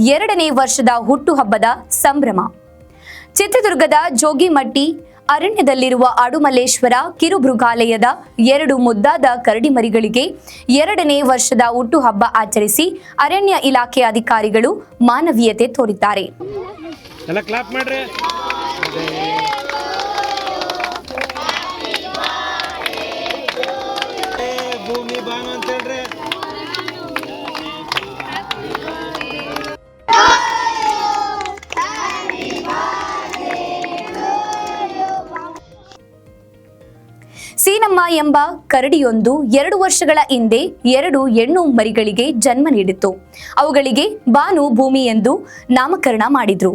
2ನೇ ವರ್ಷದ ಹುಟ್ಟುಹಬ್ಬದ ಸಂಭ್ರಮ. ಚಿತ್ರದುರ್ಗದ ಜೋಗಿಮಟ್ಟಿ ಅರಣ್ಯದಲ್ಲಿರುವ ಆಡುಮಲ್ಲೇಶ್ವರ ಕಿರುಮೃಗಾಲಯದ 2 ಮುದ್ದಾದ ಕರಡಿ ಮರಿಗಳಿಗೆ 2ನೇ ವರ್ಷದ ಹುಟ್ಟುಹಬ್ಬ ಆಚರಿಸಿ ಅರಣ್ಯ ಇಲಾಖೆ ಅಧಿಕಾರಿಗಳು ಮಾನವೀಯತೆ ತೋರಿದ್ದಾರೆ. ಸೀನಮ್ಮ ಎಂಬ ಕರಡಿಯೊಂದು 2 ವರ್ಷಗಳ ಹಿಂದೆ 2 ಹೆಣ್ಣು ಮರಿಗಳಿಗೆ ಜನ್ಮ ನೀಡಿತ್ತು. ಅವುಗಳಿಗೆ ಬಾನು, ಭೂಮಿ ಎಂದು ನಾಮಕರಣ ಮಾಡಿದ್ರು.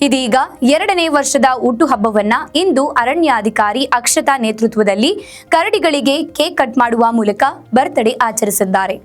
ಇದೀಗ 2ನೇ ವರ್ಷದ ಹುಟ್ಟುಹಬ್ಬವನ್ನ ಇಂದು ಅರಣ್ಯಾಧಿಕಾರಿ ಅಕ್ಷತಾ ನೇತೃತ್ವದಲ್ಲಿ ಕರಡಿಗಳಿಗೆ ಕೇಕ್ ಕಟ್ ಮಾಡುವ ಮೂಲಕ ಬರ್ತ್ಡೇ ಆಚರಿಸಿದ್ದಾರೆ.